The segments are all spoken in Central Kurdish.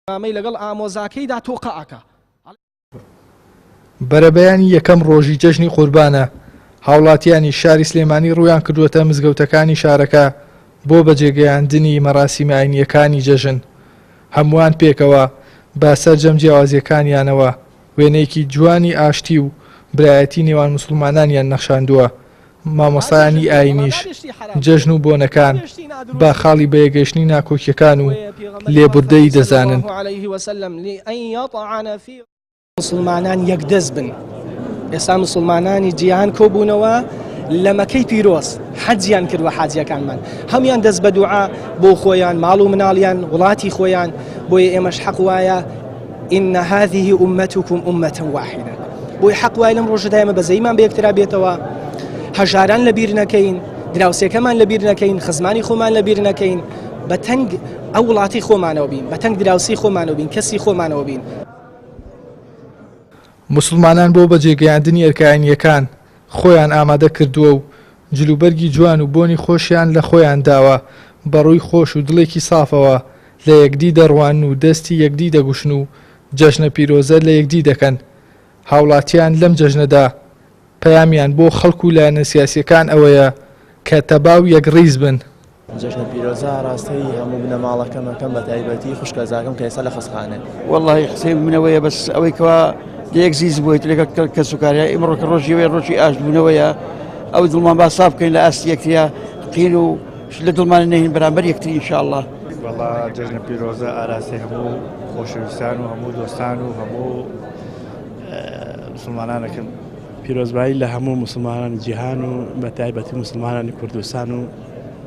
لەگەڵ ئامۆزاکەیدا تۆقەعەکە. بەرەبەیانی یەکەم ڕۆژی جەژنی قوربانە هاوڵاتیانی شاری سلێمانی ڕوویان کردووەتە مزگەوتەکانی شارەکە بۆ بەجێگەیاندنی مەراسیمی ئاینیەکانی جەژن. هەمووان پێکەوە بە سەرجەم جیاوازیەکانیانەوە وێنەیەکی جوانی ئاشتی و برایەتی نێوان موسڵمانانیان نەخشاندووە. مامۆستایانی ئاینیش جەژن و بۆنەکان با خاڵی بەیەگەشتنی ناکۆکیەکان و لێبوردەی دەزانن. مسلمانان یەکدەست بن. ئێستا مسلمانانی جیهان کۆبوونەوە لە مەکەی پیرۆز حەجیان کردوە حاجیەکانمان هەمیان دەست بە دوعا بۆ خۆیان ماڵ و مناڵیان وڵاتی خۆیان بۆیە ئێمەش حەق وایە إن هذه أمتكم أمة واحدة بۆی حەق وایە لەم ڕۆژەدا ئێمە بەزەیمان بە یەکترا بێتەوە هەژاران لەبیر نەکەین دراوسێکەمان لەبیر نەکەین خزمانی خۆمان لەبیر نەکەین بە تەنگ ئەو وڵاتی خۆمانەوە بین بە تەنگ دراوسی خۆمانەوە بین کەسی خۆمانەوە بین. مسلمانان بۆ بەجێگەیاندنی ئەرکایانیەکان خۆیان ئامادە کردووە و جلوبەرگی جوان و بۆنی خۆشیان لە خۆیان داوە بەڕووی خۆش و دڵێکی سافەوە لە یەکدی دەڕوان و دەستی یەکدی دەگوشن و جەژنە پیرۆزە لە یەکدی دەکەن. هاوڵاتیان لەم جەژنەدا پەیامیان بۆ خەڵک و لایەنە سیاسیەکان ئەوەیە کە تەباو یەکڕیز بن. جەژنە پیرۆزە ڕاستی هەموو بنەماڵەکەمەکەم بە تایبەتی خوشکەزاکەم کە ئێستا لە خەسخانە. وەڵڵاهی قسەی منەوەیە بەس ئەوەی کەوا لەیەک زیز بوویت لەگە کە سوکاریا ئیمڕۆکە ڕۆژیەوەی ڕۆژی ئاشبوونەوەیە ئەو دڵمان با ساف بکەین لە ئاستی یەکتریا قین و لە دڵمان نەهین بەرامبەر یەکتری ئینشاءالله. وەڵا جەژنە پیرۆزە ئاراسی هەموو خۆشەویستان و هەموو دۆستان و هەموو مسلمانانەکەن پیرۆزبایی لە هەموو مسلمانانی جیهان و بە تایبەتی مسلمانانی کوردستان و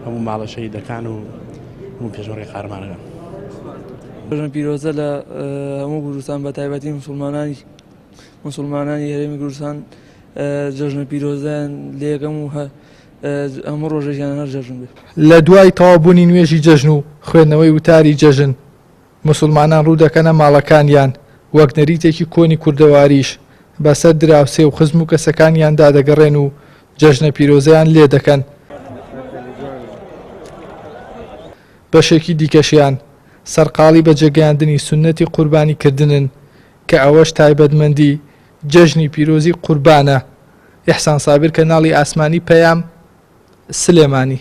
هەموو ماڵە شەهیدەکان و هەموو پێشمەرگەی قارمانەکان. جەژنە پیرۆزە لە هەموو کوردستان بە تایبەتی مسلمانانی هەرێمی کوردستان جەژنە پیرۆزەیان لە یەکەم و هەموو ڕۆژێکیان هەر جەژن بێت. لە دوای تەواوبوونی نوێژی جەژن و خوێندنەوەی وتاری جەژن مسلمانان ڕوو دەکەنە ماڵەکانیان وەک نەریتێکی کۆنی کوردەواریش بەسەر دراوسێ و خزم و کەسەکانیاندا دەگەڕێن و جەژنە پیرۆزەیان لێ دەکەن. بەشێکی دیکەشیان سەرقاڵی بەجێگەیاندنی سونەتی قوربانیکردنن کە ئەوەش تایبەتمەندی جەژنی پیرۆزی قوربانە. ئیحسان سابر کەناڵی ئاسمانی پەیام سلێمانی.